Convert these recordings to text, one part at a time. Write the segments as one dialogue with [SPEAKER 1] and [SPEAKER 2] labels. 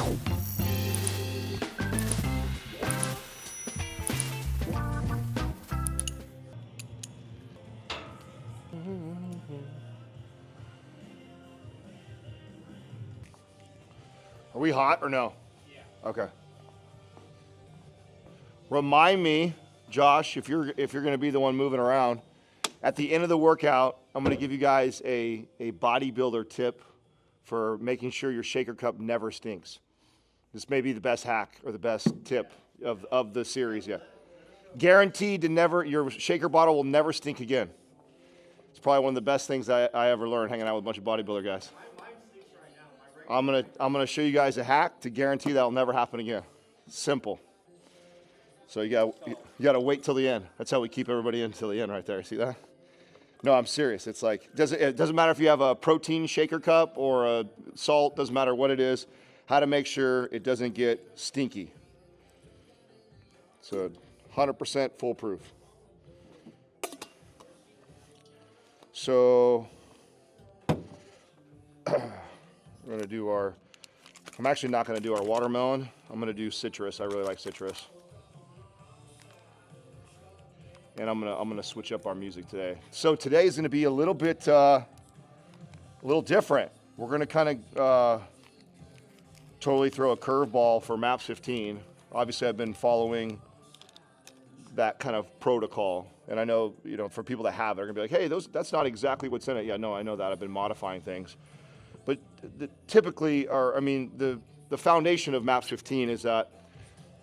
[SPEAKER 1] Are we hot or no? Yeah. Okay. Remind me, Josh, if you're going to be the one moving around, at the end of the workout, I'm going to give you guys a bodybuilder tip for making sure your shaker cup never stinks. This may be the best hack or the best tip of the series yet. Guaranteed to never, your shaker bottle will never stink again. It's probably one of the best things I ever learned hanging out with a bunch of bodybuilder guys. I'm gonna show you guys a hack to guarantee that'll never happen again. Simple. So you gotta wait till the end. That's how we keep everybody in till the end right there. See that? No, I'm serious. It's like it doesn't matter if you have a protein shaker cup or a salt. Doesn't matter what it is. How to make sure it doesn't get stinky. So 100% foolproof. So we're gonna do I'm actually not gonna do our watermelon. I'm gonna do citrus. I really like citrus. And I'm gonna switch up our music today. So today is gonna be a little bit, a little different. We're gonna kind of totally throw a curveball for MAPS 15. Obviously, I've been following that kind of protocol, and I know, for people that have it, they're gonna be like, hey, that's not exactly what's in it. Yeah, no, I know that. I've been modifying things. But typically, the foundation of MAPS 15 is that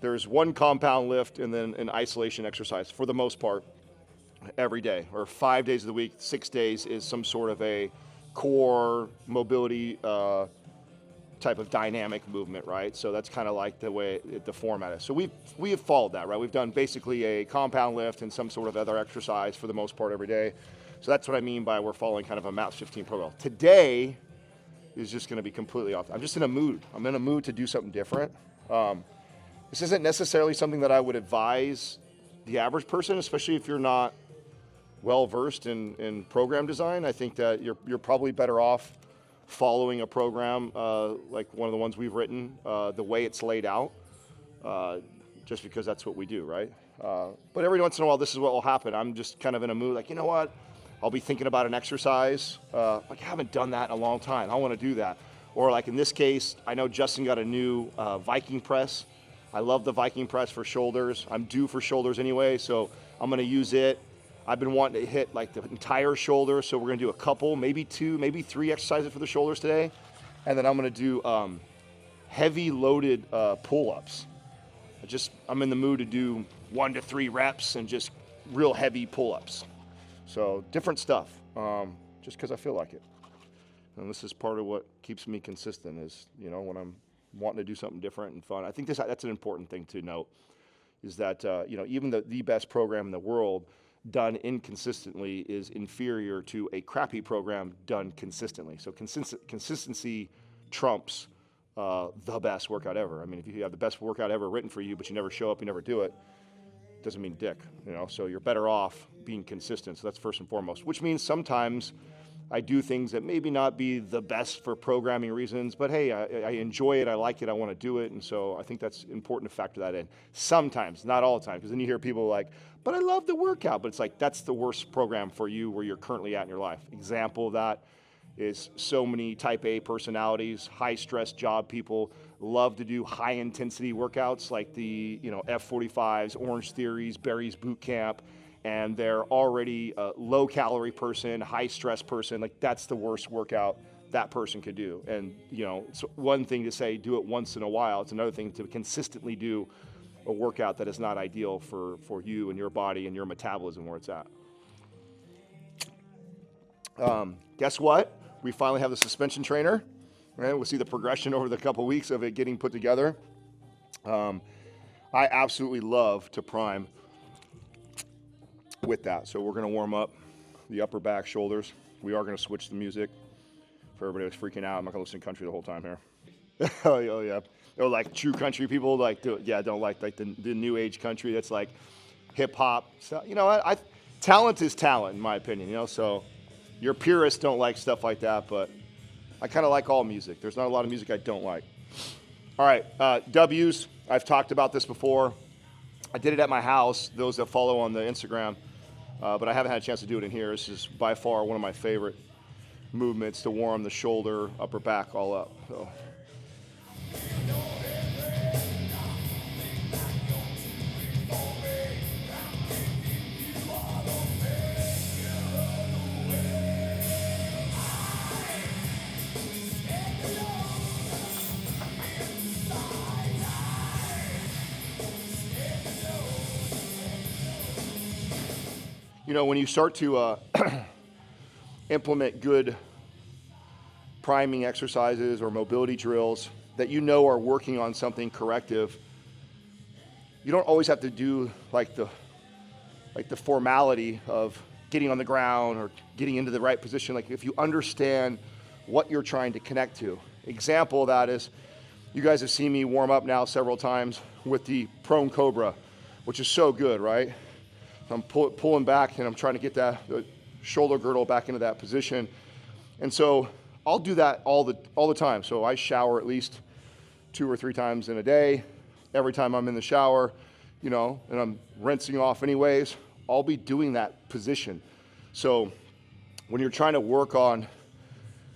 [SPEAKER 1] there's one compound lift and then an isolation exercise for the most part every day, or 5 days of the week. 6 days is some sort of a core mobility type of dynamic movement, right? So that's kind of like the way the format is. So we have followed that, right? We've done basically a compound lift and some sort of other exercise for the most part every day. So that's what I mean by we're following kind of a MAPS 15 protocol. Today is just going to be completely off. I'm just in a mood. I'm in a mood to do something different. This isn't necessarily something that I would advise the average person, especially if you're not well-versed in program design. I think that you're probably better off following a program like one of the ones we've written, the way it's laid out, just because that's what we do, right? But every once in a while, this is what will happen. I'm just kind of in a mood like, you know what? I'll be thinking about an exercise. Like, I haven't done that in a long time. I want to do that. Or like in this case, I know Justin got a new Viking press. I love the Viking press for shoulders. I'm due for shoulders anyway, so I'm going to use it. I've been wanting to hit like the entire shoulder, so we're going to do a couple, maybe 2, maybe 3 exercises for the shoulders today. And then I'm going to do heavy loaded pull-ups. I'm in the mood to do 1 to 3 reps and just real heavy pull-ups. So different stuff, just because I feel like it. And this is part of what keeps me consistent is, when I'm wanting to do something different and fun. I think that's an important thing to note, is that, even the best program in the world done inconsistently is inferior to a crappy program done consistently. So consistency trumps the best workout ever. I mean, if you have the best workout ever written for you, but you never show up, you never do it, doesn't mean dick, so you're better off being consistent. So that's first and foremost, which means sometimes I do things that maybe not be the best for programming reasons, but hey, I enjoy it, I like it, I want to do it, and so I think that's important to factor that in. Sometimes, not all the time, because then you hear people like, but I love the workout, but it's like, that's the worst program for you where you're currently at in your life. Example of that is so many type A personalities, high stress job people, love to do high intensity workouts like the F45s, Orange Theories, Barry's Boot Camp, and they're already a low calorie person, high stress person. Like, that's the worst workout that person could do. And it's one thing to say do it once in a while. It's another thing to consistently do a workout that is not ideal for you and your body and your metabolism where it's at. Guess what? We finally have the suspension trainer. Right? We'll see the progression over the couple weeks of it getting put together. I absolutely love to prime with that. So we're going to warm up the upper back, shoulders. We are going to switch the music for everybody that's freaking out. I'm not going to listen to country the whole time here. Oh yeah. Oh, like true country people don't like the new age country that's like hip hop. So, talent is talent in my opinion, so your purists don't like stuff like that, but I kind of like all music. There's not a lot of music I don't like. All right, W's, I've talked about this before. I did it at my house, those that follow on the Instagram, but I haven't had a chance to do it in here. This is by far one of my favorite movements to warm the shoulder, upper back, all up. So. You know, when you start to implement good priming exercises or mobility drills that you know are working on something corrective, you don't always have to do like the formality of getting on the ground or getting into the right position. Like if you understand what you're trying to connect to. Example of that is, you guys have seen me warm up now several times with the prone cobra, which is so good, right? I'm pulling back and I'm trying to get the shoulder girdle back into that position. And so I'll do that all the time. So I shower at least 2 or 3 times in a day. Every time I'm in the shower, you know, and I'm rinsing off anyways, I'll be doing that position. So when you're trying to work on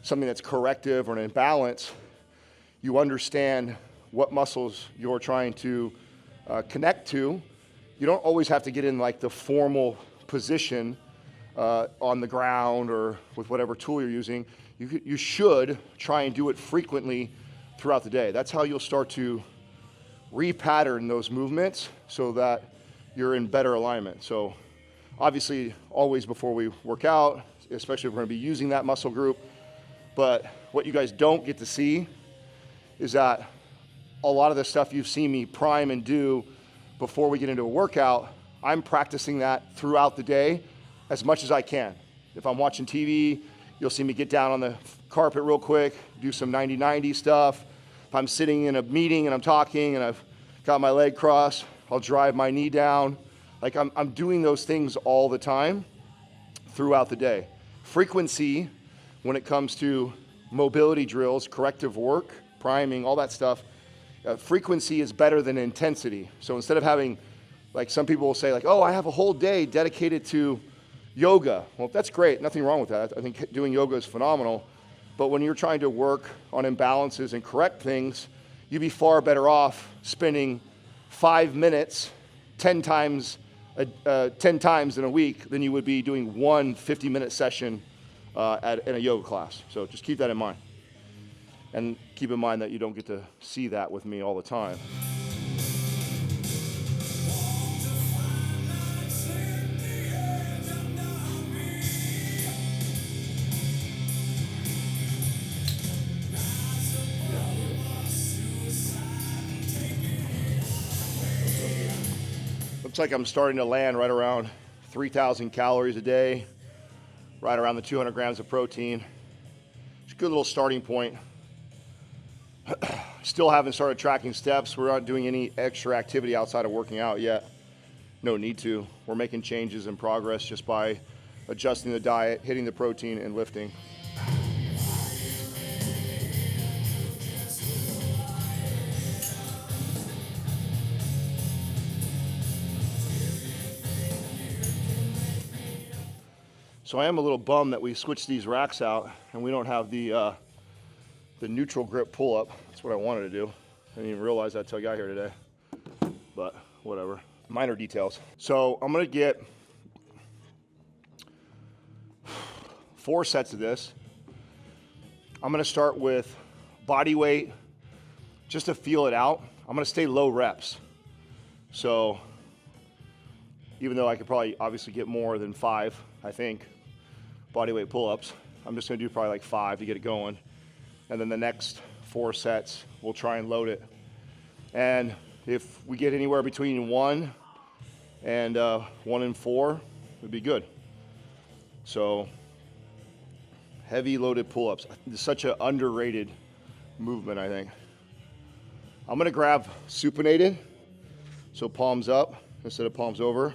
[SPEAKER 1] something that's corrective or an imbalance, you understand what muscles you're trying to connect to. You don't always have to get in like the formal position on the ground or with whatever tool you're using. You should try and do it frequently throughout the day. That's how you'll start to repattern those movements so that you're in better alignment. So obviously always before we work out, especially if we're gonna be using that muscle group. But what you guys don't get to see is that a lot of the stuff you've seen me prime and do before we get into a workout, I'm practicing that throughout the day as much as I can. If I'm watching TV, you'll see me get down on the carpet real quick, do some 90-90 stuff. If I'm sitting in a meeting and I'm talking and I've got my leg crossed, I'll drive my knee down. Like I'm doing those things all the time throughout the day. Frequency, when it comes to mobility drills, corrective work, priming, all that stuff, frequency is better than intensity. So instead of having, like some people will say like, oh, I have a whole day dedicated to yoga. Well, that's great, nothing wrong with that. I think doing yoga is phenomenal. But when you're trying to work on imbalances and correct things, you'd be far better off spending 5 minutes 10 times in a week than you would be doing one 50-minute session in a yoga class. So just keep that in mind. And keep in mind that you don't get to see that with me all the time. Looks like I'm starting to land right around 3,000 calories a day, right around the 200 grams of protein. It's a good little starting point. Still haven't started tracking steps. We're not doing any extra activity outside of working out yet. No need to. We're making changes in progress just by adjusting the diet, hitting the protein, and lifting. So I am a little bummed that we switched these racks out and we don't have the neutral grip pull-up. That's what I wanted to do. I didn't even realize that until I got here today, but whatever. Minor details. So I'm gonna get 4 sets of this. I'm gonna start with body weight, just to feel it out. I'm gonna stay low reps. So even though I could probably obviously get more than 5, I think, body weight pull-ups, I'm just gonna do probably like 5 to get it going. And then the next 4 sets, we'll try and load it. And if we get anywhere between 1 and 1 and 4, it'd be good. So heavy loaded pull-ups. It's such an underrated movement, I think. I'm gonna grab supinated, so palms up instead of palms over.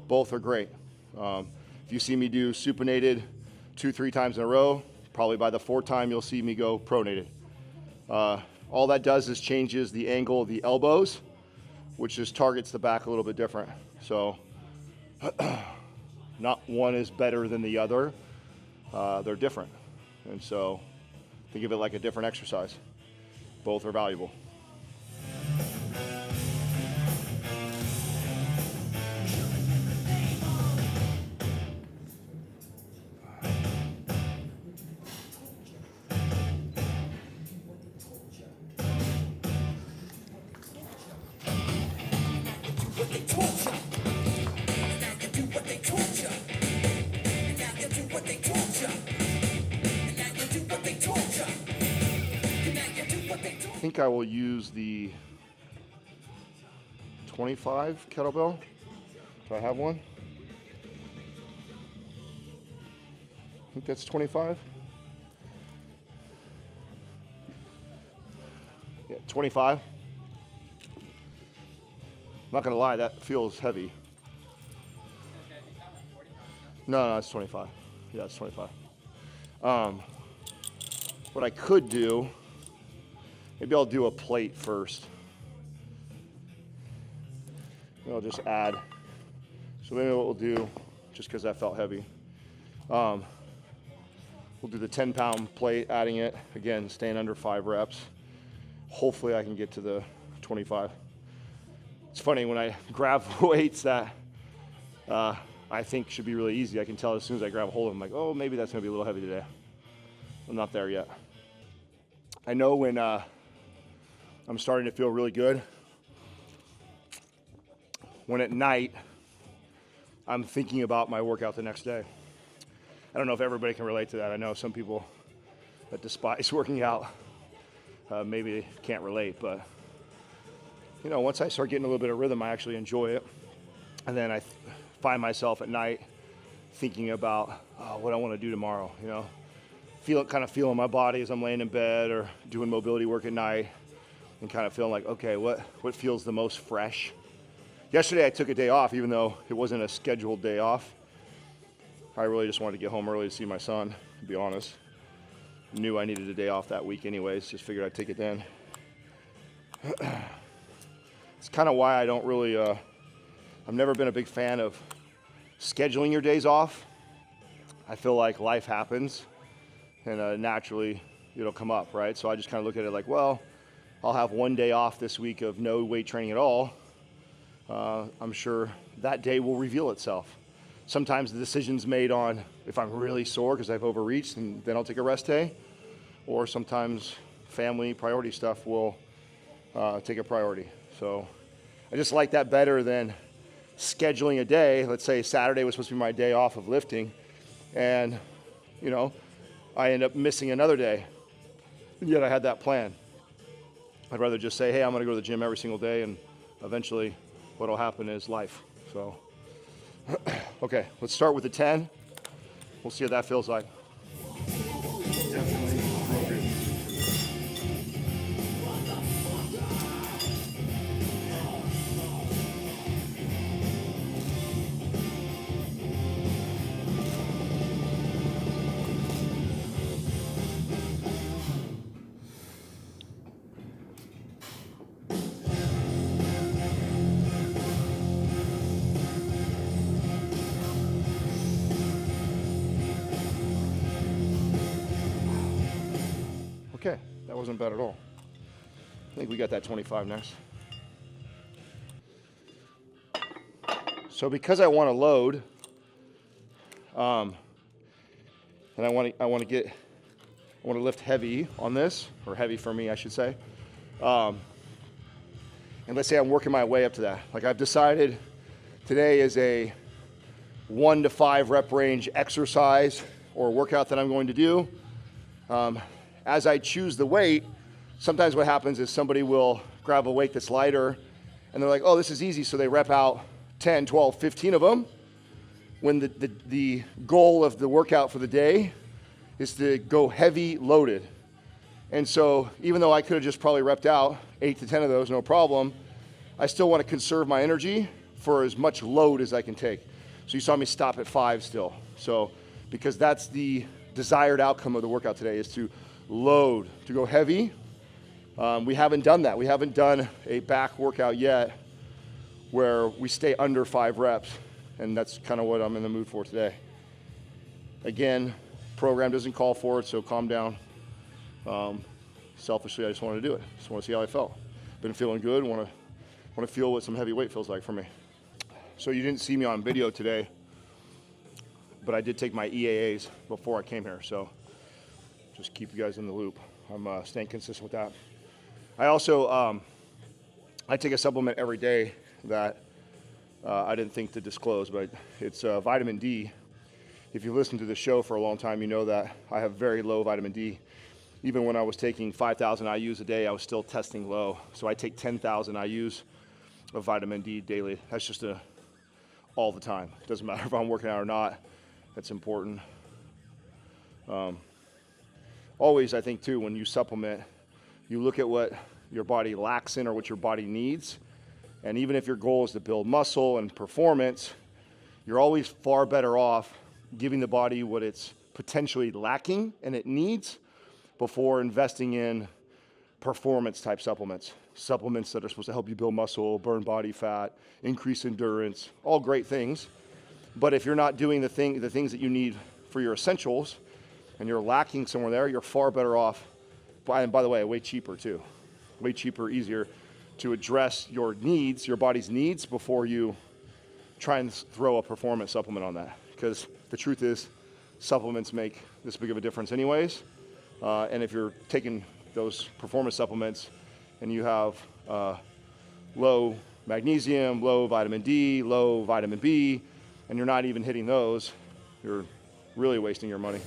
[SPEAKER 1] Both are great. If you see me do supinated 2-3 times in a row, probably by the 4th time you'll see me go pronated. All that does is changes the angle of the elbows, which just targets the back a little bit different. So not one is better than the other. They're different. And so think of it like a different exercise. Both are valuable. I think I will use the 25 kettlebell. Do I have one? I think that's 25. Yeah, 25. I'm not gonna lie, that feels heavy. No, it's 25. Yeah, it's 25. What I could do, maybe I'll do a plate first. Maybe I'll just add. So maybe what we'll do, just because that felt heavy, we'll do the 10-pound plate, adding it, again, staying under 5 reps. Hopefully I can get to the 25. It's funny, when I grab weights that I think should be really easy, I can tell as soon as I grab a hold of them, like, oh, maybe that's gonna be a little heavy today. I'm not there yet. I know when I'm starting to feel really good, when at night I'm thinking about my workout the next day. I don't know if everybody can relate to that. I know some people that despise working out maybe can't relate, but you know, once I start getting a little bit of rhythm, I actually enjoy it. And then I find myself at night thinking about what I want to do tomorrow, you know. Kind of feeling my body as I'm laying in bed or doing mobility work at night, and kind of feeling like, okay, what feels the most fresh? Yesterday I took a day off, even though it wasn't a scheduled day off. I really just wanted to get home early to see my son, to be honest. Knew I needed a day off that week anyways, just figured I'd take it then. It's kind of why I don't really, I've never been a big fan of scheduling your days off. I feel like life happens and naturally it'll come up, right? So I just kind of look at it like, well, I'll have one day off this week of no weight training at all. I'm sure that day will reveal itself. Sometimes the decision's made on if I'm really sore because I've overreached, and then I'll take a rest day. Or sometimes family priority stuff will take a priority. So I just like that better than scheduling a day. Let's say Saturday was supposed to be my day off of lifting, and you know, I end up missing another day, and yet I had that plan. I'd rather just say, hey, I'm gonna go to the gym every single day, and eventually what'll happen is life. So, okay, let's start with the 10. We'll see what that feels like. Okay, that wasn't bad at all. I think we got that 25 next. So because I want to load, and I want to lift heavy on this, or heavy for me, I should say. And let's say I'm working my way up to that. Like I've decided today is a 1 to 5 rep range exercise or workout that I'm going to do. As I choose the weight, sometimes what happens is somebody will grab a weight that's lighter and they're like, oh, this is easy. So they rep out 10, 12, 15 of them, when the goal of the workout for the day is to go heavy loaded. And so even though I could have just probably repped out 8 to 10 of those, no problem, I still want to conserve my energy for as much load as I can take. So you saw me stop at 5 still. So because that's the desired outcome of the workout today, is to load, to go heavy We haven't done that. We haven't done a back workout yet where we stay under 5 reps, and that's kind of what I'm in the mood for today. Again, program doesn't call for it, so calm down. Selfishly, I just wanted to do it. Just want to see how I felt. Been feeling good. Want to feel what some heavy weight feels like for me. So you didn't see me on video today, but I did take my EAAs before I came here, so just keep you guys in the loop. I'm staying consistent with that. I also I take a supplement every day that I didn't think to disclose, but it's vitamin D. If you listen to the show for a long time, you know that I have very low vitamin D. Even when I was taking 5,000 IUs a day, I was still testing low. So I take 10,000 IUs of vitamin D daily. That's just all the time. Doesn't matter if I'm working out or not. That's important. Always, I think too, when you supplement, you look at what your body lacks in or what your body needs. And even if your goal is to build muscle and performance, you're always far better off giving the body what it's potentially lacking and it needs before investing in performance type supplements. Supplements that are supposed to help you build muscle, burn body fat, increase endurance, all great things. But if you're not doing the things that you need for your essentials and you're lacking somewhere there, you're far better off. And by the way, way cheaper too. Way cheaper, easier to address your needs, your body's needs, before you try and throw a performance supplement on that. Because the truth is, supplements make this big of a difference anyways. And if you're taking those performance supplements and you have low magnesium, low vitamin D, low vitamin B, and you're not even hitting those, you're really wasting your money.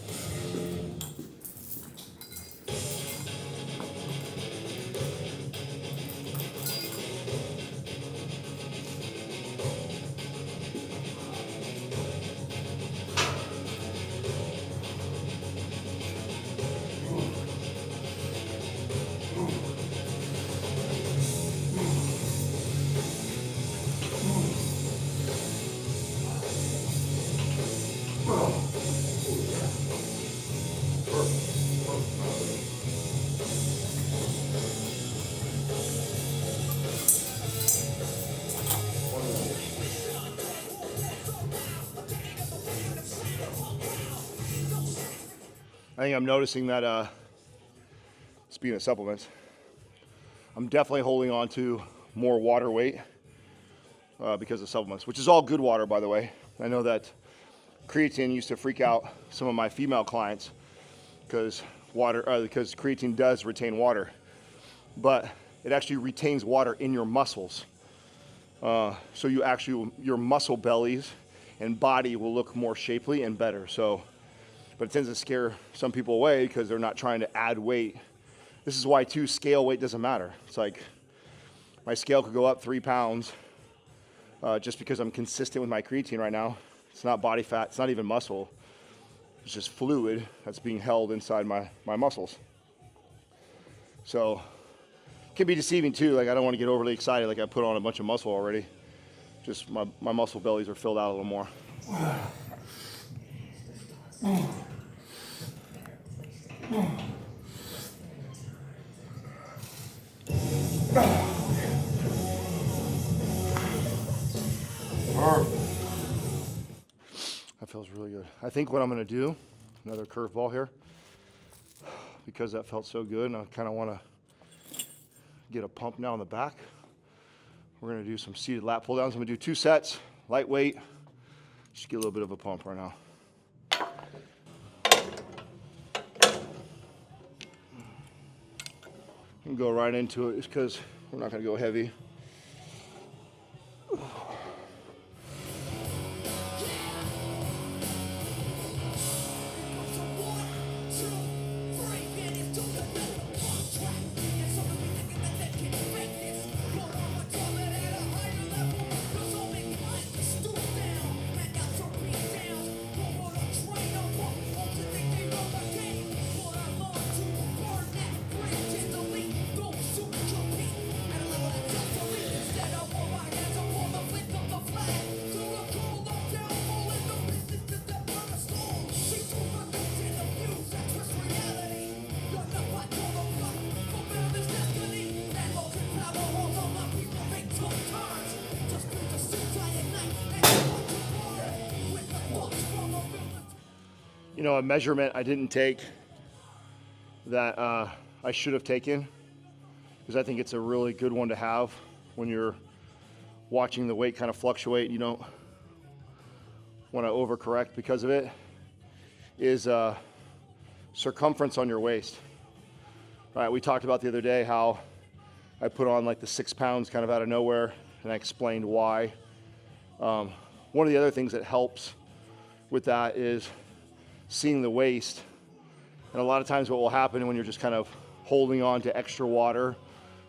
[SPEAKER 1] I think I'm noticing that, speaking of supplements, I'm definitely holding on to more water weight because of supplements, which is all good water, by the way. I know that creatine used to freak out some of my female clients because creatine does retain water, but it actually retains water in your muscles. So your muscle bellies and body will look more shapely and better. But it tends to scare some people away because they're not trying to add weight. This is why too, scale weight doesn't matter. It's like my scale could go up 3 pounds just because I'm consistent with my creatine right now. It's not body fat, it's not even muscle. It's just fluid that's being held inside my muscles. So it can be deceiving too. Like I don't want to get overly excited like I put on a bunch of muscle already. Just my muscle bellies are filled out a little more. That feels really good. I think what I'm going to do, another curveball here, because that felt so good and I kind of want to get a pump now in the back. We're going to do some seated lat pull downs. I'm going to do 2 sets, lightweight, just get a little bit of a pump right now. And go right into it just because we're not going to go heavy. a measurement I didn't take that I should have taken, because I think it's a really good one to have when you're watching the weight kind of fluctuate. You don't want to overcorrect because of it, is circumference on your waist. All right, we talked about the other day how I put on like the 6 pounds kind of out of nowhere, and I explained why. One of the other things that helps with that is seeing the waist. And a lot of times what will happen when you're just kind of holding on to extra water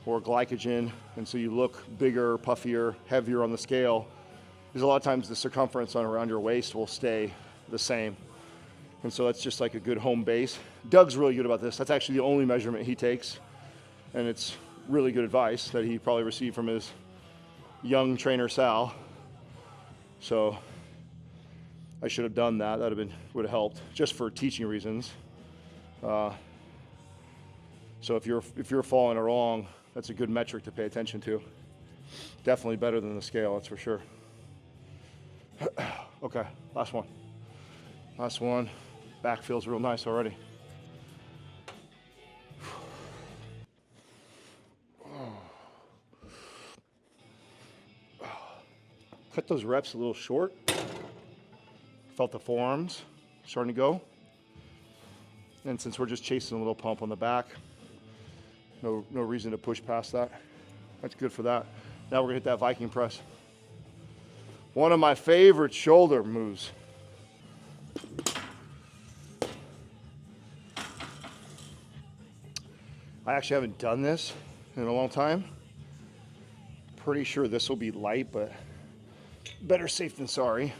[SPEAKER 1] or glycogen, and so you look bigger, puffier, heavier on the scale, is a lot of times the circumference around your waist will stay the same. And so that's just like a good home base. Doug's really good about this. That's actually the only measurement he takes, and it's really good advice that he probably received from his young trainer Sal. So I should have done that. That would have helped, just for teaching reasons. So if you're following along, that's a good metric to pay attention to. Definitely better than the scale, that's for sure. Okay, last one. Last one. Back feels real nice already. Cut those reps a little short. Felt the forearms starting to go. And since we're just chasing a little pump on the back, no reason to push past that. That's good for that. Now we're gonna hit that Viking press. One of my favorite shoulder moves. I actually haven't done this in a long time. Pretty sure this will be light, but better safe than sorry.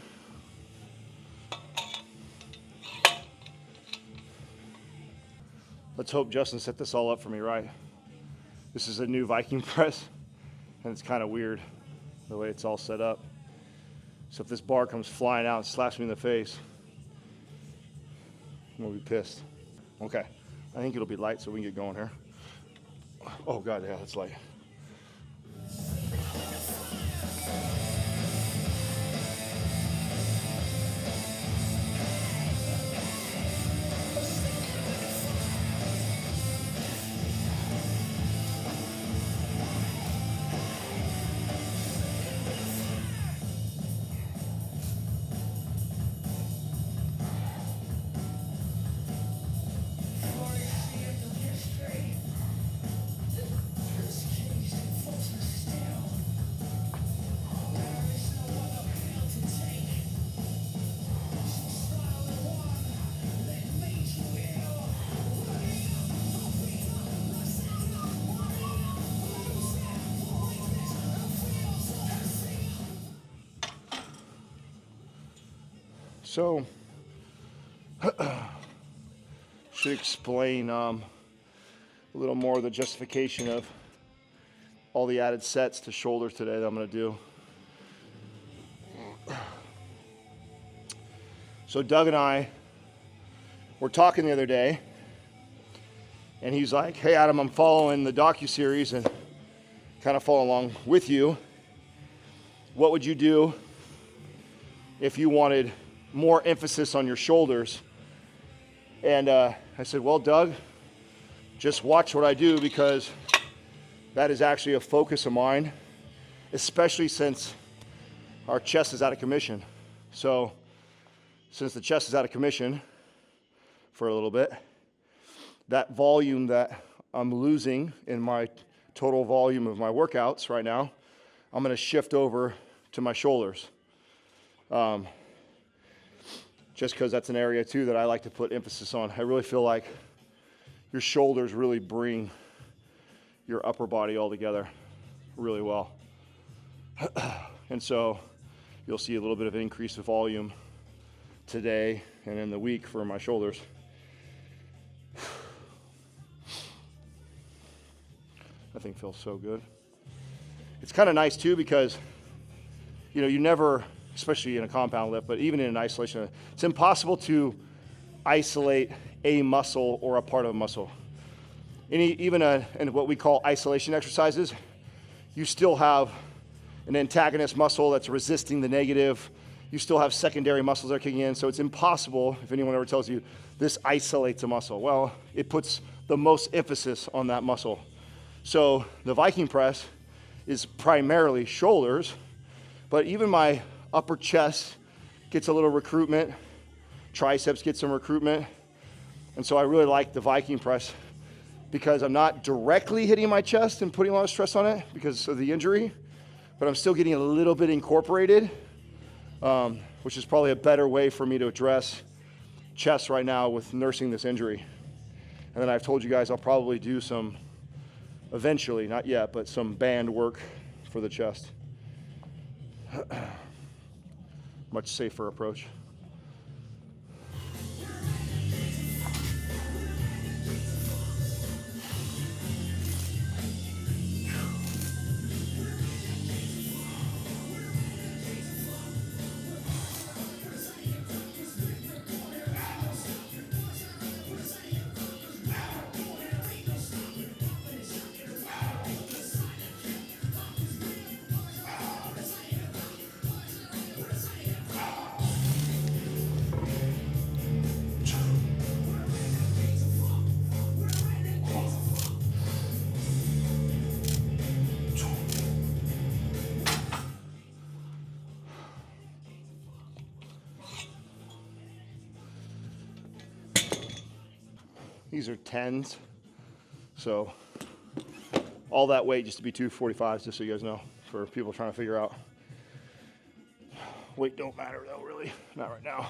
[SPEAKER 1] Let's hope Justin set this all up for me right. This is a new Viking press, and it's kind of weird the way it's all set up. So if this bar comes flying out and slaps me in the face, I'm gonna be pissed. Okay, I think it'll be light so we can get going here. Oh God, yeah, that's light. So, should explain a little more of the justification of all the added sets to shoulder today that I'm going to do. So Doug and I were talking the other day, and he's like, "Hey Adam, I'm following the docu-series and kind of following along with you. What would you do if you wanted more emphasis on your shoulders?" And I said, "Well, Doug, just watch what I do, because that is actually a focus of mine, especially since our chest is out of commission." So since the chest is out of commission for a little bit, that volume that I'm losing in my total volume of my workouts right now, I'm going to shift over to my shoulders. Just because that's an area too that I like to put emphasis on. I really feel like your shoulders really bring your upper body all together really well. And so you'll see a little bit of an increase of volume today and in the week for my shoulders. That thing feels so good. It's kind of nice too, because you never, especially in a compound lift, but even in an isolation, it's impossible to isolate a muscle or a part of a muscle. Even in what we call isolation exercises, you still have an antagonist muscle that's resisting the negative you still have secondary muscles that are kicking in. So it's impossible, if anyone ever tells you this isolates a muscle. Well, it puts the most emphasis on that muscle. So the Viking press is primarily shoulders, but even my upper chest gets a little recruitment, triceps get some recruitment. And so I really like the Viking press because I'm not directly hitting my chest and putting a lot of stress on it because of the injury, but I'm still getting a little bit incorporated, which is probably a better way for me to address chest right now with nursing this injury. And then I've told you guys I'll probably do some, eventually, not yet, but some band work for the chest. Much safer approach. These are 10s, so all that weight just to be 245s, just so you guys know, for people trying to figure out. Weight don't matter though, really, not right now.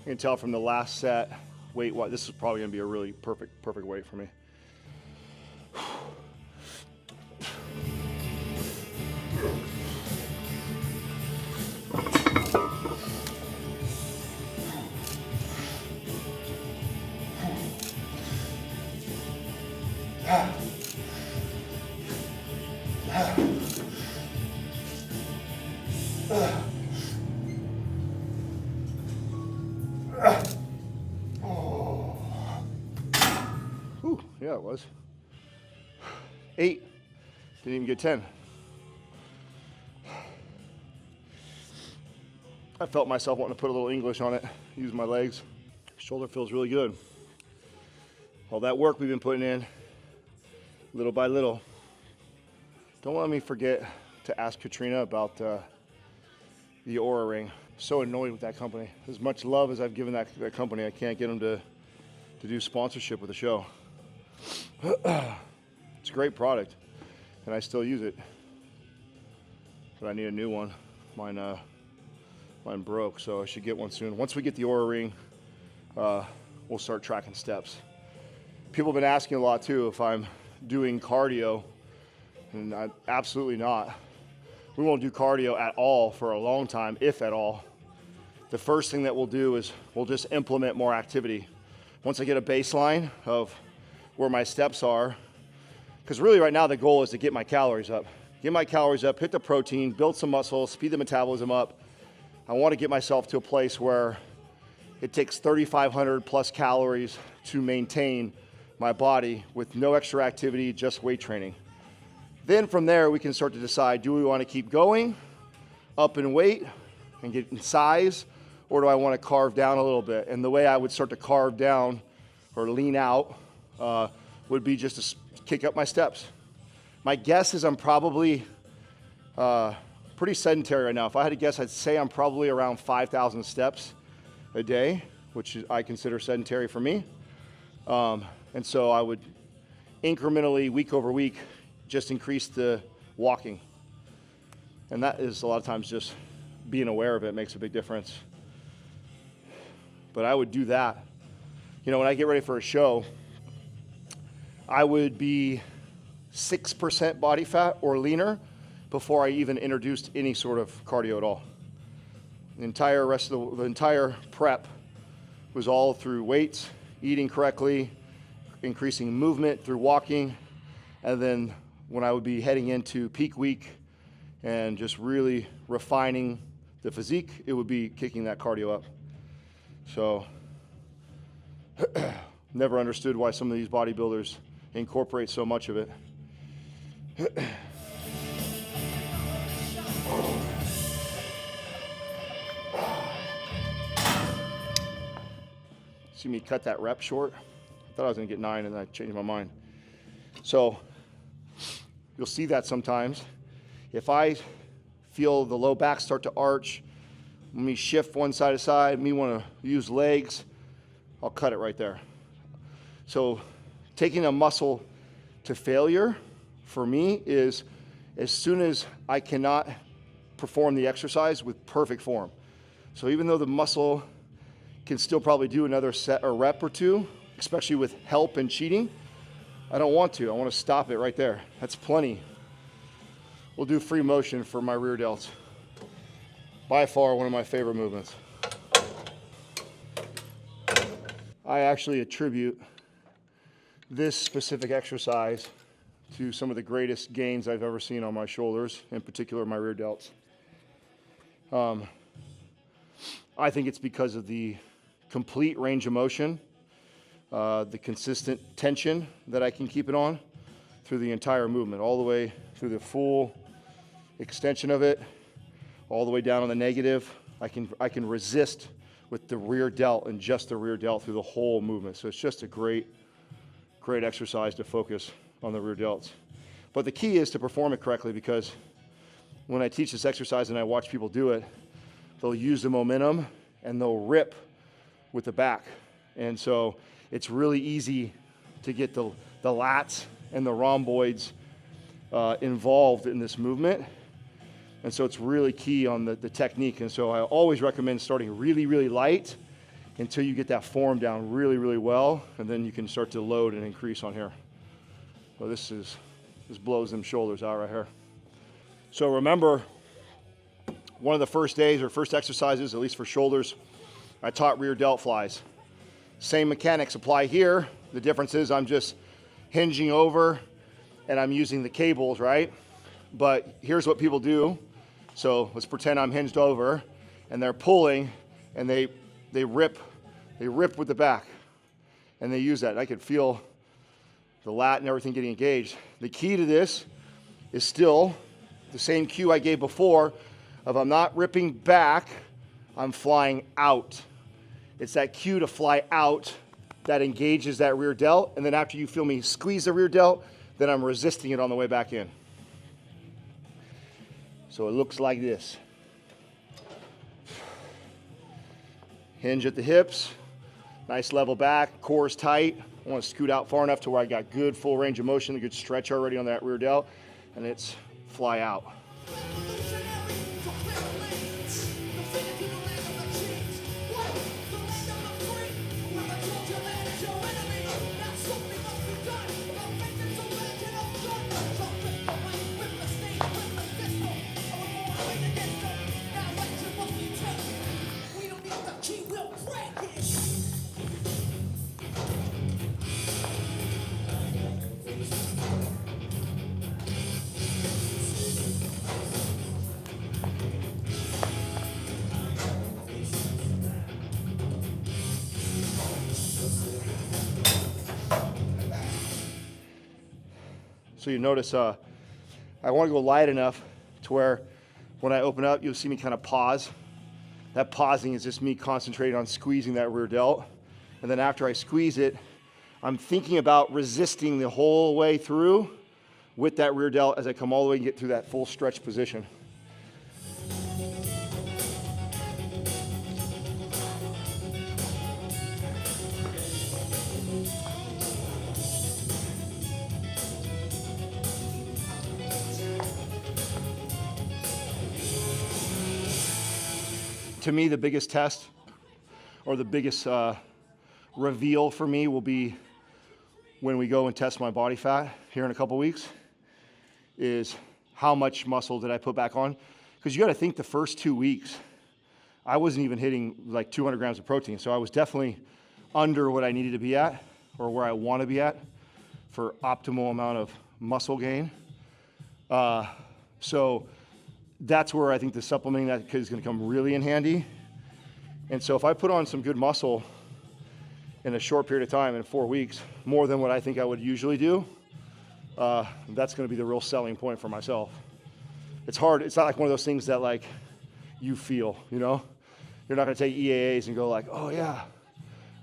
[SPEAKER 1] You can tell from the last set, weight-wise, this is probably gonna be a really perfect weight for me. Yeah, it was. 8. Didn't even get 10. I felt myself wanting to put a little English on it, use my legs. Shoulder feels really good. All that work we've been putting in, little by little. Don't let me forget to ask Katrina about the Oura Ring. So annoyed with that company. As much love as I've given that company, I can't get them to do sponsorship with the show. It's a great product, and I still use it, but I need a new one. Mine broke, so I should get one soon. Once we get the Oura Ring, we'll start tracking steps. People have been asking a lot too if I'm doing cardio, and absolutely not. We won't do cardio at all for a long time, if at all. The first thing that we'll do is we'll just implement more activity. Once I get a baseline of where my steps are, because really right now the goal is to get my calories up. Get my calories up, hit the protein, build some muscle, speed the metabolism up. I want to get myself to a place where it takes 3,500 plus calories to maintain my body with no extra activity, just weight training. Then from there, we can start to decide, do we want to keep going up in weight and get in size, or do I want to carve down a little bit? And the way I would start to carve down or lean out would be just to kick up my steps. My guess is I'm probably pretty sedentary right now. If I had to guess, I'd say I'm probably around 5,000 steps a day, which I consider sedentary for me. And so I would incrementally, week over week, just increase the walking. And that is a lot of times just being aware of it makes a big difference. But I would do that. You know, when I get ready for a show, I would be 6% body fat or leaner before I even introduced any sort of cardio at all. The entire prep was all through weights, eating correctly, increasing movement through walking, and then when I would be heading into peak week and just really refining the physique, it would be kicking that cardio up. So, never understood why some of these bodybuilders incorporate so much of it. See me cut that rep short? I thought I was gonna get 9 and then I changed my mind. So you'll see that sometimes. If I feel the low back start to arch, me shift one side to side, me wanna use legs, I'll cut it right there. So taking a muscle to failure for me is as soon as I cannot perform the exercise with perfect form. So even though the muscle can still probably do another set or rep or two, especially with help and cheating, I don't want to. I want to stop it right there. That's plenty. We'll do free motion for my rear delts. By far one of my favorite movements. I actually attribute this specific exercise to some of the greatest gains I've ever seen on my shoulders, in particular my rear delts. I think it's because of the complete range of motion, the consistent tension that I can keep it on through the entire movement, all the way through the full extension of it, all the way down on the negative. I can resist with the rear delt and just the rear delt through the whole movement. So it's just a great exercise to focus on the rear delts. But the key is to perform it correctly, because when I teach this exercise and I watch people do it, they'll use the momentum and they'll rip with the back. And so it's really easy to get the lats and the rhomboids involved in this movement. And so it's really key on the technique. And so I always recommend starting really, really light until you get that form down really, really well. And then you can start to load and increase on here. Well, this blows them shoulders out right here. So remember, one of the first days or first exercises, at least for shoulders, I taught rear delt flies. Same mechanics apply here. The difference is I'm just hinging over and I'm using the cables, right? But here's what people do. So let's pretend I'm hinged over and they're pulling and they rip with the back and they use that. And I could feel the lat and everything getting engaged. The key to this is still the same cue I gave before of I'm not ripping back, I'm flying out. It's that cue to fly out that engages that rear delt, and then after you feel me squeeze the rear delt, then I'm resisting it on the way back in. So it looks like this. Hinge at the hips, nice level back, core is tight. I want to scoot out far enough to where I got good full range of motion, a good stretch already on that rear delt, and it's fly out. So you notice I want to go light enough to where when I open up, you'll see me kind of pause. That pausing is just me concentrating on squeezing that rear delt. And then after I squeeze it, I'm thinking about resisting the whole way through with that rear delt as I come all the way and get through that full stretch position. To me, the biggest test or the biggest reveal for me will be when we go and test my body fat here in a couple weeks, is how much muscle did I put back on? Because you got to think the first 2 weeks, I wasn't even hitting like 200 grams of protein. So I was definitely under what I needed to be at or where I want to be at for optimal amount of muscle gain. So that's where I think the supplementing that is going to come really in handy. And so if I put on some good muscle in a short period of time, in 4 weeks, more than what I think I would usually do, that's going to be the real selling point for myself. it's hard. It's not like one of those things that like you feel, you know? You're not gonna take EAAs and go like, oh yeah,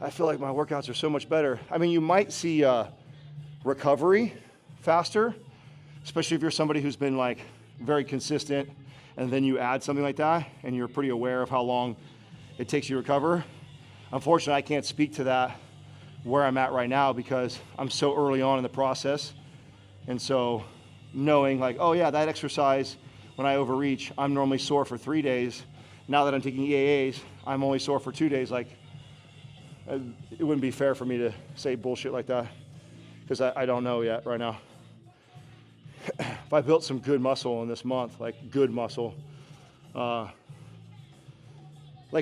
[SPEAKER 1] I feel like my workouts are so much better. I mean, you might see recovery faster, especially if you're somebody who's been like very consistent, and then you add something like that and you're pretty aware of how long it takes you to recover. Unfortunately, I can't speak to that where I'm at right now because I'm so early on in the process. And so knowing like, oh yeah, that exercise, when I overreach, I'm normally sore for 3 days. Now that I'm taking EAAs, I'm only sore for 2 days. Like, it wouldn't be fair for me to say bullshit like that because I don't know yet right now. If I built some good muscle in this month, like good muscle, like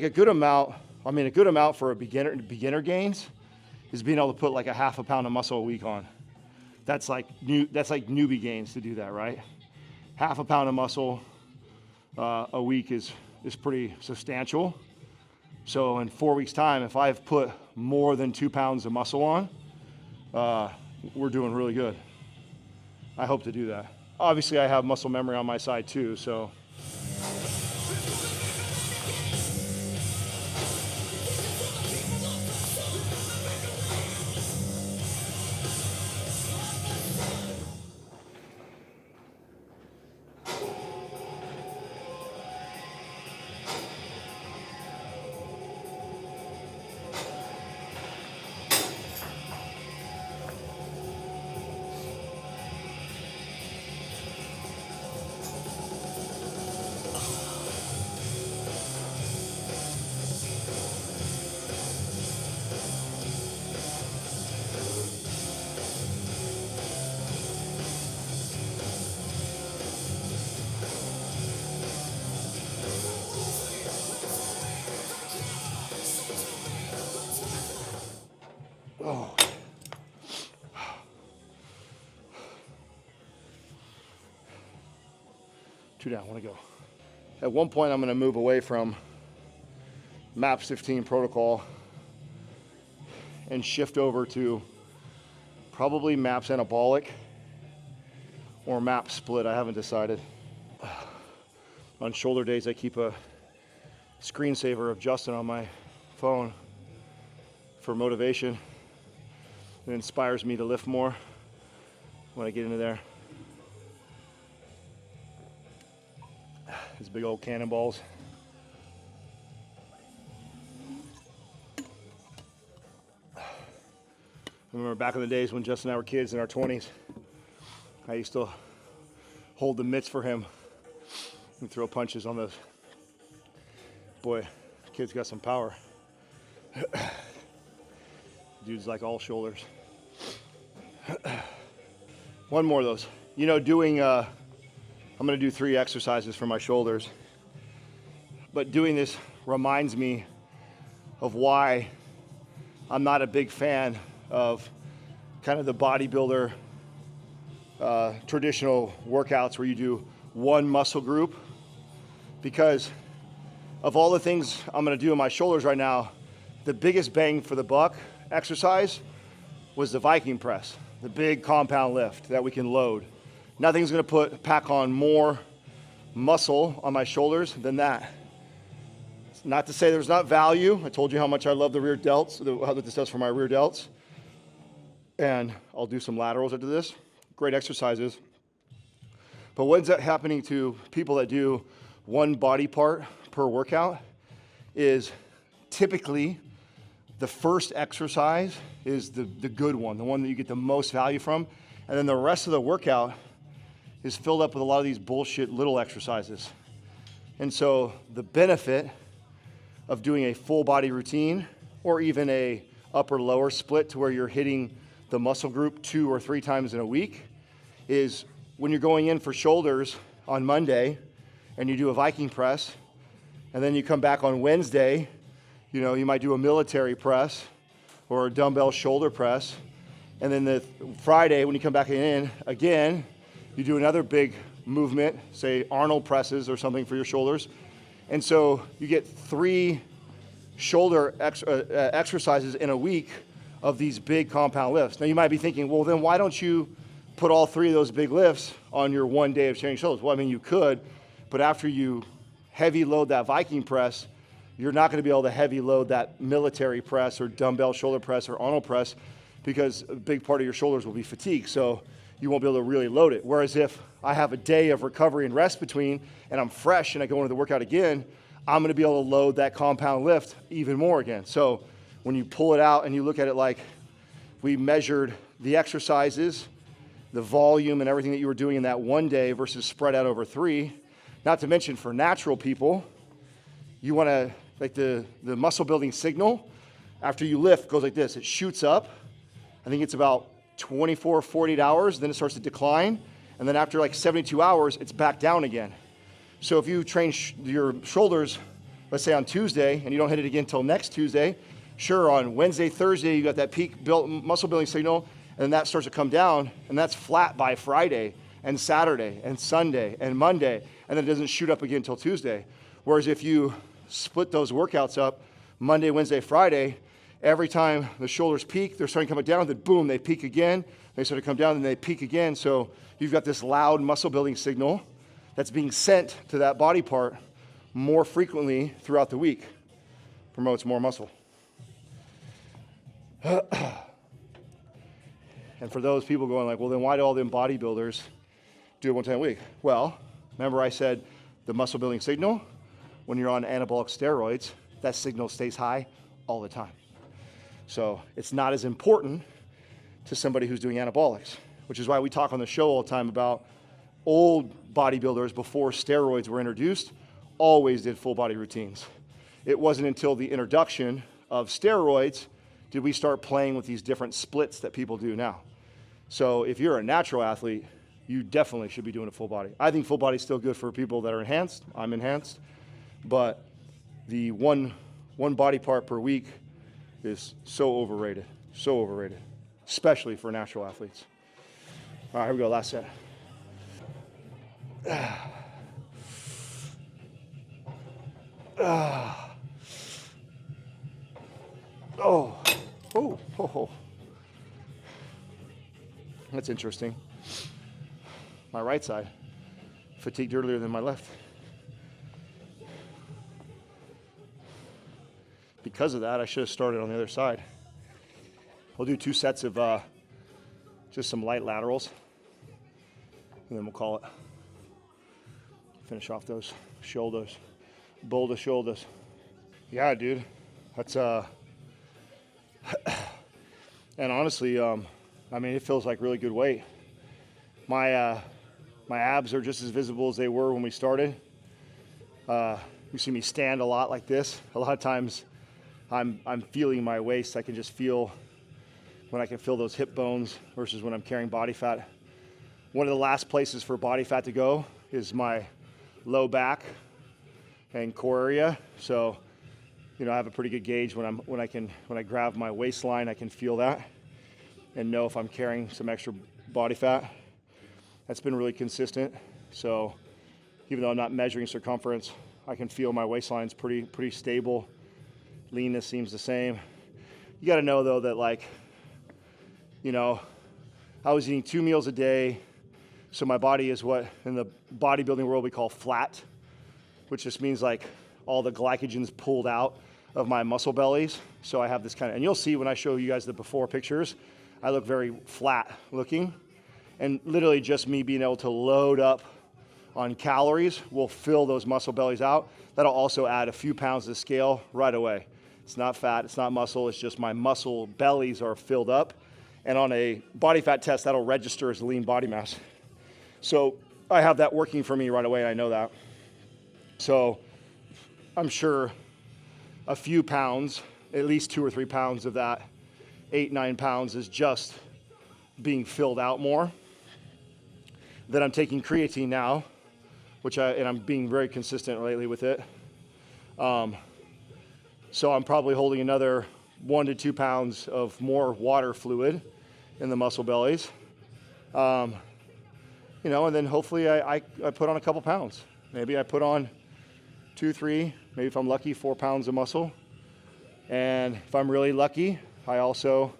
[SPEAKER 1] a good amount for a beginner gains is being able to put like a half a pound of muscle a week on. That's like newbie gains to do that, right? Half a pound of muscle a week is pretty substantial. So in 4 weeks time, if I've put more than 2 pounds of muscle on, we're doing really good. I hope to do that. Obviously I have muscle memory on my side too, so. Oh. 2 down, want to go. At one point, I'm going to move away from MAPS 15 protocol and shift over to probably MAPS anabolic or MAPS split. I haven't decided. On shoulder days, I keep a screensaver of Justin on my phone for motivation. It inspires me to lift more when I get into there. These big old cannonballs. I remember back in the days when Justin and I were kids in our 20s, I used to hold the mitts for him and throw punches on those. Boy, kid's got some power. Dude's like all shoulders. One more of those. You know, I'm gonna do 3 exercises for my shoulders, but doing this reminds me of why I'm not a big fan of kind of the bodybuilder traditional workouts where you do one muscle group, because of all the things I'm gonna do in my shoulders right now, the biggest bang for the buck exercise was the Viking press, the big compound lift that we can load. Nothing's gonna pack on more muscle on my shoulders than that. It's not to say there's not value. I told you how much I love the rear delts, how this does for my rear delts. And I'll do some laterals after this. Great exercises. But what ends up happening to people that do one body part per workout is typically the first exercise is the good one, the one that you get the most value from. And then the rest of the workout is filled up with a lot of these bullshit little exercises. And so the benefit of doing a full body routine or even a upper lower split to where you're hitting the muscle group 2 or 3 times in a week is when you're going in for shoulders on Monday and you do a Viking press, and then you come back on Wednesday, you know, you might do a military press or a dumbbell shoulder press. And then the Friday, when you come back in again, you do another big movement, say Arnold presses or something for your shoulders. And so you get 3 shoulder exercises in a week of these big compound lifts. Now you might be thinking, well, then why don't you put all 3 of those big lifts on your one day of training shoulders. Well, I mean, you could, but after you heavy load that Viking press, you're not going to be able to heavy load that military press or dumbbell shoulder press or Arnold press, because a big part of your shoulders will be fatigued. So you won't be able to really load it. Whereas if I have a day of recovery and rest between and I'm fresh and I go into the workout again, I'm going to be able to load that compound lift even more again. So when you pull it out and you look at it like we measured the exercises, the volume and everything that you were doing in that one day versus spread out over 3, not to mention for natural people, you want to, like the muscle building signal, after you lift goes like this. It shoots up. I think it's about 24, 48 hours, then it starts to decline. And then after like 72 hours, it's back down again. So if you train your shoulders, let's say on Tuesday, and you don't hit it again until next Tuesday, sure, on Wednesday, Thursday, you got that peak muscle building signal, and that starts to come down, and that's flat by Friday and Saturday and Sunday and Monday, and then it doesn't shoot up again until Tuesday. Whereas if you split those workouts up, Monday, Wednesday, Friday, every time the shoulders peak, they're starting to come down, then boom, they peak again, they start to come down, and they peak again. So you've got this loud muscle building signal that's being sent to that body part more frequently throughout the week. Promotes more muscle. And for those people going like, well, then why do all them bodybuilders do it one time a week? Well, remember I said the muscle building signal, when you're on anabolic steroids, that signal stays high all the time. So it's not as important to somebody who's doing anabolics, which is why we talk on the show all the time about old bodybuilders before steroids were introduced always did full body routines. It wasn't until the introduction of steroids did we start playing with these different splits that people do now. So if you're a natural athlete, you definitely should be doing a full body. I think full body is still good for people that are enhanced. I'm enhanced. But the one body part per week is so overrated, especially for natural athletes. All right, here we go, last set. Oh. That's interesting. My right side fatigued earlier than my left. Because of that, I should have started on the other side. We'll do 2 sets of just some light laterals, and then we'll call it. Finish off those shoulders, boulder shoulders. Yeah, dude, that's and honestly, I mean, it feels like really good weight. My abs are just as visible as they were when we started. You see me stand a lot like this. A lot of times I'm feeling my waist. I can just feel when I can feel those hip bones versus when I'm carrying body fat. One of the last places for body fat to go is my low back and core area. So, you know, I have a pretty good gauge when I grab my waistline, I can feel that and know if I'm carrying some extra body fat. That's been really consistent. So even though I'm not measuring circumference, I can feel my waistline's pretty stable. Leanness seems the same. You got to know though that, like, you know, I was eating 2 meals a day. So my body is what in the bodybuilding world we call flat, which just means like all the glycogen's pulled out of my muscle bellies. So I have this kind of, and you'll see when I show you guys the before pictures, I look very flat looking. And literally just me being able to load up on calories will fill those muscle bellies out. That'll also add a few pounds to the scale right away. It's not fat, it's not muscle, it's just my muscle bellies are filled up. And on a body fat test, that'll register as lean body mass. So I have that working for me right away, and I know that. So I'm sure a few pounds, at least 2 or 3 pounds of that 8, 9 pounds is just being filled out more. Then I'm taking creatine now, and I'm being very consistent lately with it. So I'm probably holding another 1 to 2 pounds of more water fluid in the muscle bellies. You know, and then hopefully I put on a couple pounds. Maybe I put on 2, 3, maybe if I'm lucky, 4 pounds of muscle. And if I'm really lucky, I also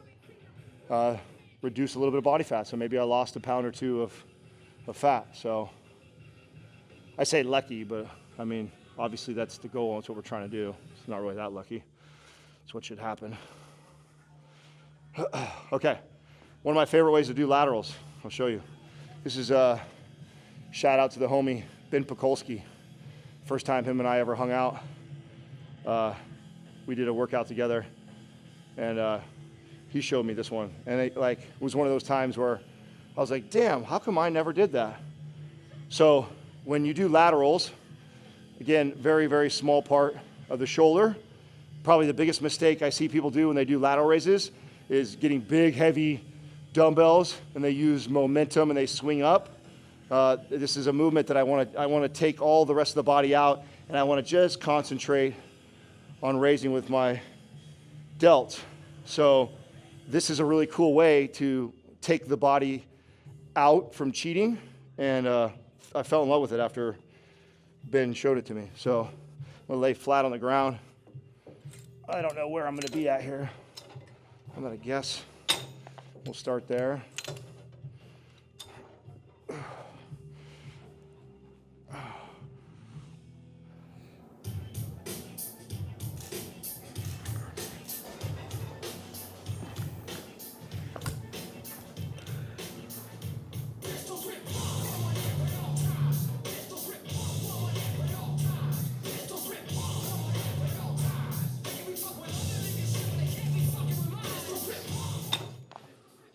[SPEAKER 1] reduce a little bit of body fat. So maybe I lost a pound or two of fat. So I say lucky, but I mean, obviously that's the goal. That's what we're trying to do. It's not really that lucky. It's what should happen. Okay. One of my favorite ways to do laterals. I'll show you. This is a shout out to the homie, Ben Pekulski. First time him and I ever hung out. We did a workout together, and he showed me this one. And it was one of those times where I was like, damn, how come I never did that? So when you do laterals, again, very, very small part of the shoulder. Probably the biggest mistake I see people do when they do lateral raises is getting big, heavy dumbbells, and they use momentum and they swing up. This is a movement that I want to take all the rest of the body out, and I want to just concentrate on raising with my delt. So this is a really cool way to take the body out from cheating, and I fell in love with it after Ben showed it to me. So I'm gonna lay flat on the ground. I don't know where I'm gonna be at here. I'm gonna guess. We'll start there.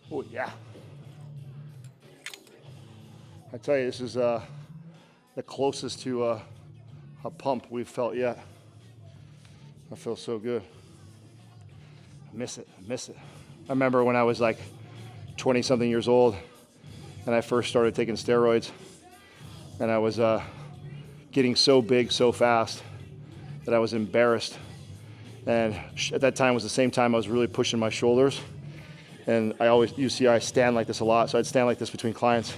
[SPEAKER 1] Oh yeah. I tell you, this is the closest to a pump we've felt yet. I feel so good. I miss it. I remember when I was like 20-something years old and I first started taking steroids, and I was getting so big so fast that I was embarrassed. And at that time was the same time I was really pushing my shoulders. And you see I stand like this a lot, so I'd stand like this between clients.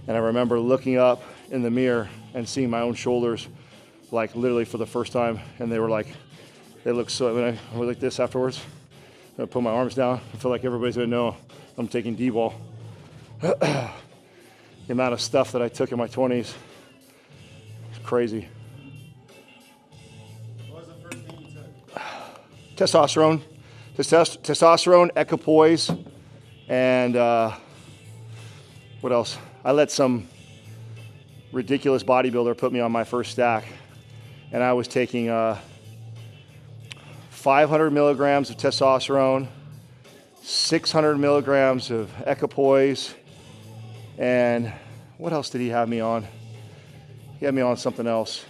[SPEAKER 1] And I remember looking up in the mirror and seeing my own shoulders, like literally for the first time. And they looked so, when I was like this afterwards, I put my arms down. I feel like everybody's gonna know I'm taking D-ball. The amount of stuff that I took in my 20s, it's crazy.
[SPEAKER 2] What was the first thing you took?
[SPEAKER 1] Testosterone. Testosterone, equipoise, and what else? I let some ridiculous bodybuilder put me on my first stack, and I was taking 500 milligrams of testosterone, 600 milligrams of equipoise, and what else did he have me on? He had me on something else.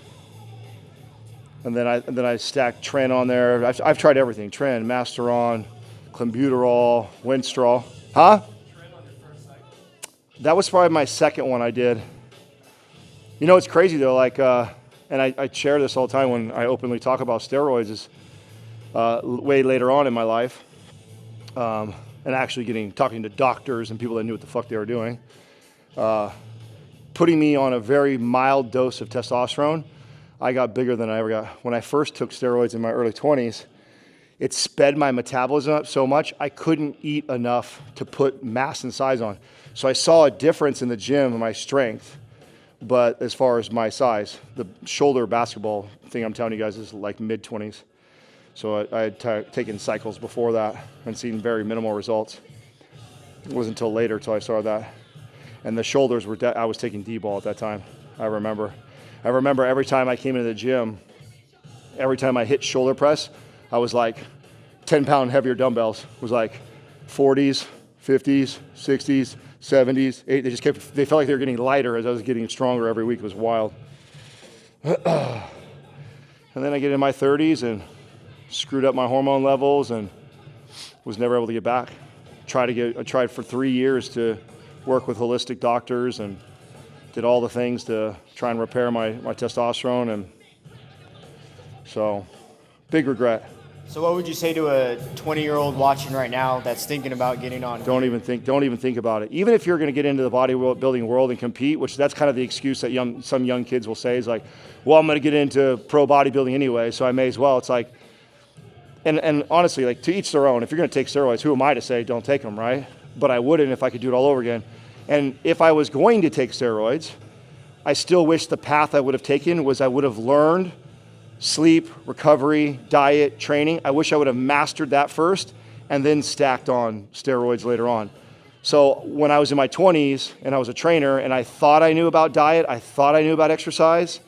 [SPEAKER 1] And then I stacked Tren on there. I've tried everything: Tren, Masteron, Clenbuterol, Winstrol. Huh?
[SPEAKER 2] Tren on your first cycle?
[SPEAKER 1] That was probably my second one I did. You know, it's crazy though. And I share this all the time when I openly talk about steroids. Is way later on in my life, and actually talking to doctors and people that knew what the fuck they were doing, putting me on a very mild dose of testosterone. I got bigger than I ever got. When I first took steroids in my early 20s, it sped my metabolism up so much I couldn't eat enough to put mass and size on. So I saw a difference in the gym in my strength, but as far as my size, the shoulder basketball thing I'm telling you guys is like mid-20s. So I had taken cycles before that and seen very minimal results. It wasn't until later till I saw that. And the shoulders I was taking D-ball at that time, I remember. I remember every time I came into the gym, every time I hit shoulder press, I was like 10-pound heavier dumbbells. It was like 40s, 50s, 60s, 70s, 80s. They felt like they were getting lighter as I was getting stronger every week. It was wild. And then I get in my 30s and screwed up my hormone levels and was never able to get back. I tried for 3 years to work with holistic doctors and did all the things to try and repair my testosterone, and so big regret.
[SPEAKER 3] So what would you say to a 20-year-old watching right now that's thinking about getting on?
[SPEAKER 1] Don't even think about it. Even if you're going to get into the bodybuilding world and compete, which that's kind of the excuse that some young kids will say is like, well, I'm going to get into pro bodybuilding anyway, so I may as well. It's like, and honestly, like, to each their own. If you're going to take steroids, who am I to say don't take them, right? but I wouldn't if I could do it all over again. And if I was going to take steroids, I still wish the path I would have taken was I would have learned sleep, recovery, diet, training. I wish I would have mastered that first and then stacked on steroids later on. So when I was in my 20s and I was a trainer and I thought I knew about diet, I thought I knew about exercise,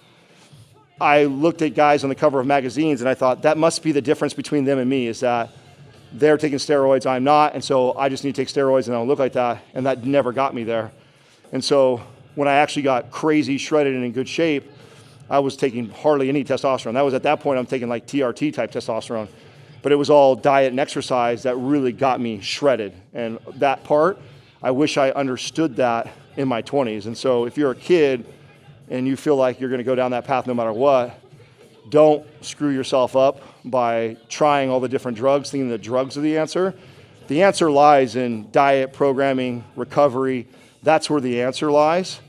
[SPEAKER 1] I looked at guys on the cover of magazines and I thought that must be the difference between them and me, is that they're taking steroids, I'm not, and so I just need to take steroids and I don't look like that, and that never got me there. And so when I actually got crazy, shredded, and in good shape, I was taking hardly any testosterone. That was at that point I'm taking like TRT type testosterone, but it was all diet and exercise that really got me shredded. And that part, I wish I understood that in my 20s. And so if you're a kid and you feel like you're gonna go down that path no matter what, don't screw yourself up by trying all the different drugs, thinking that drugs are the answer. The answer lies in diet, programming, recovery. That's where the answer lies.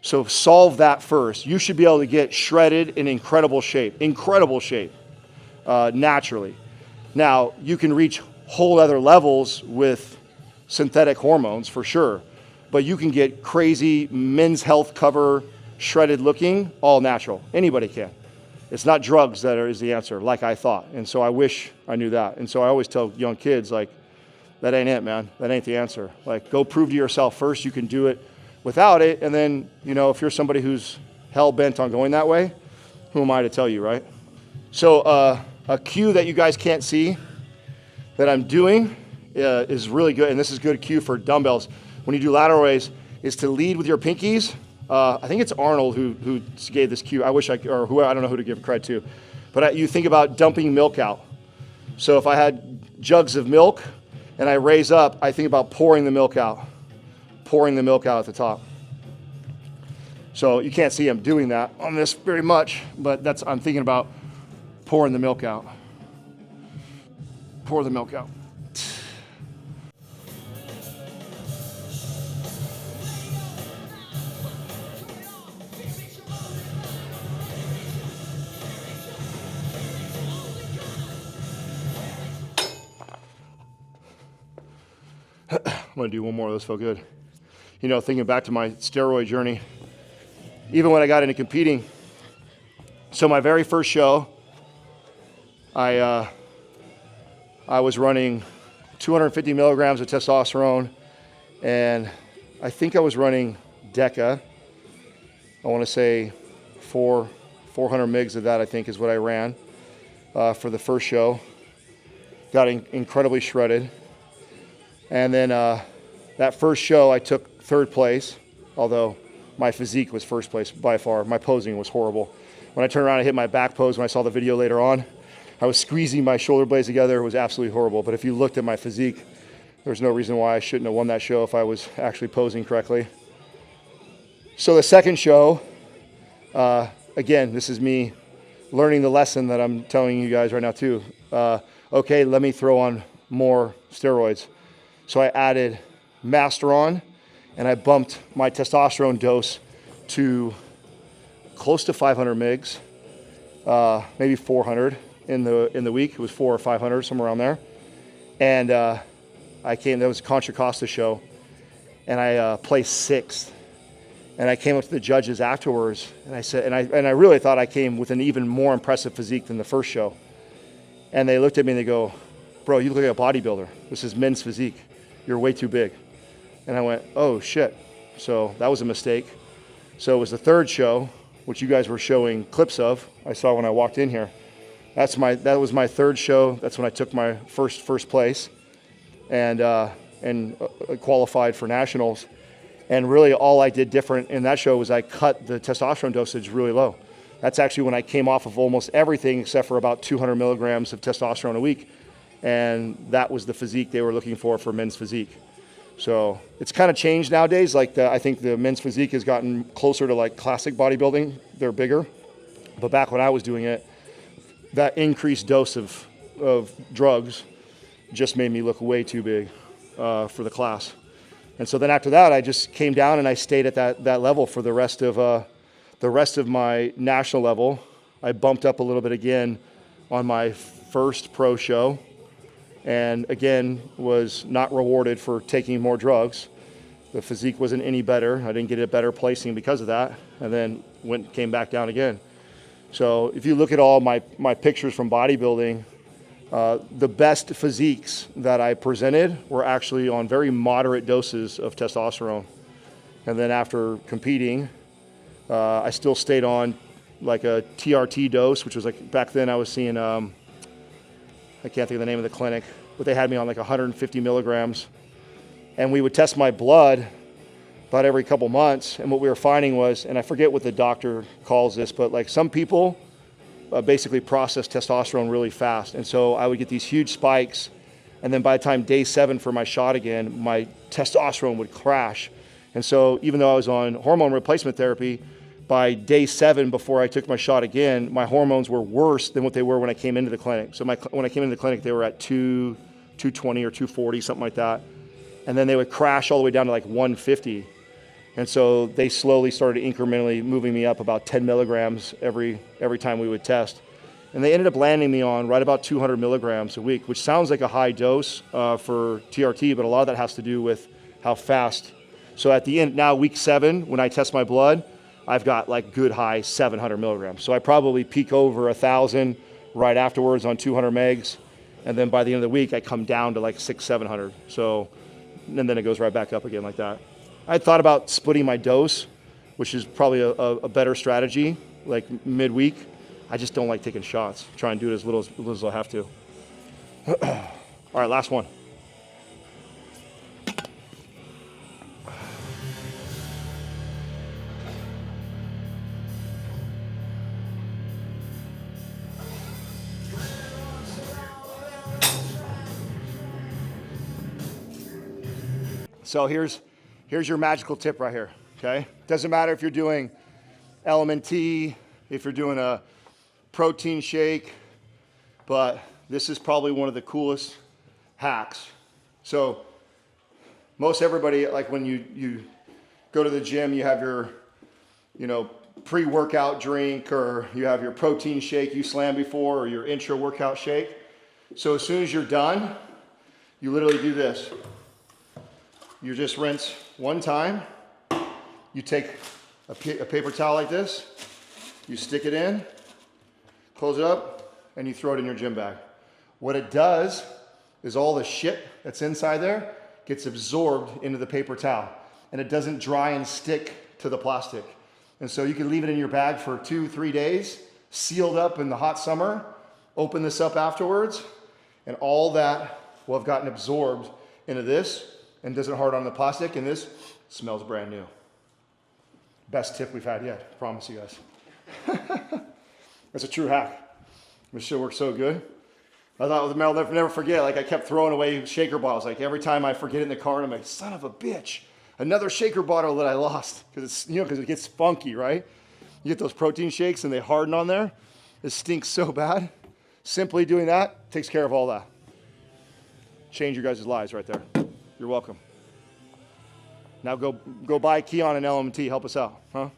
[SPEAKER 1] So solve that first. You should be able to get shredded in incredible shape naturally. Now, you can reach whole other levels with synthetic hormones for sure, but you can get crazy men's health cover, shredded looking, all natural. Anybody can. It's not drugs that is the answer, like I thought. And so I wish I knew that. And so I always tell young kids, like, that ain't it, man. That ain't the answer. Like, go prove to yourself first you can do it without it. And then, you know, if you're somebody who's hell-bent on going that way, who am I to tell you, right? So a cue that you guys can't see that I'm doing is really good. And this is good cue for dumbbells. When you do lateral raise, is to lead with your pinkies. I think it's Arnold who gave this cue. I don't know who to give credit to, but you think about dumping milk out. So if I had jugs of milk and I raise up, I think about pouring the milk out at the top. So you can't see I'm doing that on this very much, but I'm thinking about pouring the milk out. Pour the milk out. I'm gonna do one more of those, feel good. You know, thinking back to my steroid journey, even when I got into competing. So my very first show, I was running 250 milligrams of testosterone, and I think I was running DECA. I wanna say 400 mgs of that, I think, is what I ran for the first show. Got incredibly shredded. And then that first show, I took third place, although my physique was first place by far. My posing was horrible. When I turned around and hit my back pose, when I saw the video later on, I was squeezing my shoulder blades together. It was absolutely horrible. But if you looked at my physique, there's no reason why I shouldn't have won that show if I was actually posing correctly. So the second show, again, this is me learning the lesson that I'm telling you guys right now too. Okay, let me throw on more steroids. So I added Masteron, and I bumped my testosterone dose to close to 500 mgs, maybe 400 in the week. It was 400 or 500, somewhere around there. And that was a Contra Costa show, and I placed sixth. And I came up to the judges afterwards, and I said, and I really thought I came with an even more impressive physique than the first show. And they looked at me and they go, "Bro, you look like a bodybuilder. This is men's physique. You're way too big." And I went, "Oh shit." So that was a mistake. So it was the third show, which you guys were showing clips of. I saw when I walked in here. That was my third show. That's when I took my first place, and qualified for nationals. And really, all I did different in that show was I cut the testosterone dosage really low. That's actually when I came off of almost everything except for about 200 milligrams of testosterone a week. And that was the physique they were looking for men's physique. So it's kind of changed nowadays. Like I think the men's physique has gotten closer to like classic bodybuilding. They're bigger. But back when I was doing it, that increased dose of drugs just made me look way too big for the class. And so then after that, I just came down and I stayed at that level for the rest of my national level. I bumped up a little bit again on my first pro show. and again, was not rewarded for taking more drugs. The physique wasn't any better. I didn't get a better placing because of that, and then came back down again. So if you look at all my pictures from bodybuilding, the best physiques that I presented were actually on very moderate doses of testosterone. And then after competing, I still stayed on like a TRT dose, which was like, back then I was seeing, I can't think of the name of the clinic, but they had me on like 150 milligrams. And we would test my blood about every couple months. And what we were finding was, and I forget what the doctor calls this, but like some people basically process testosterone really fast. And so I would get these huge spikes. And then by the time day 7 for my shot again, my testosterone would crash. And so even though I was on hormone replacement therapy, by day 7 before I took my shot again, my hormones were worse than what they were when I came into the clinic. So when I came into the clinic, they were at 220 or 240, something like that. And then they would crash all the way down to like 150. And so they slowly started incrementally moving me up about 10 milligrams every time we would test. And they ended up landing me on right about 200 milligrams a week, which sounds like a high dose for TRT, but a lot of that has to do with how fast. So at the end, now week 7, when I test my blood, I've got like good high 700 milligrams. So I probably peak over 1,000 right afterwards on 200 megs. And then by the end of the week, I come down to like 600-700. So, and then it goes right back up again like that. I thought about splitting my dose, which is probably a better strategy, like midweek. I just don't like taking shots. Try and do it as little as I have to. All right, last one. So here's your magical tip right here, okay? Doesn't matter if you're doing LMNT, if you're doing a protein shake, but this is probably one of the coolest hacks. So most everybody, like when you go to the gym, you have your, pre-workout drink, or you have your protein shake you slammed before, or your intra workout shake. So as soon as you're done, you literally do this. You just rinse one time. You take a paper towel like this, you stick it in, close it up, and you throw it in your gym bag. What it does is all the shit that's inside there gets absorbed into the paper towel, and it doesn't dry and stick to the plastic. And so you can leave it in your bag for 2-3 days, sealed up in the hot summer, open this up afterwards, and all that will have gotten absorbed into this and doesn't hard on the plastic, and this smells brand new. Best tip we've had yet, I promise you guys. That's a true hack. This shit works so good. I thought I'll never forget, like I kept throwing away shaker bottles. Like every time I forget it in the car, I'm like, son of a bitch, another shaker bottle that I lost. Because it gets funky, right? You get those protein shakes and they harden on there. It stinks so bad. Simply doing that takes care of all that. Change your guys' lives right there. You're welcome. Now go buy Keon and LMNT. Help us out, huh?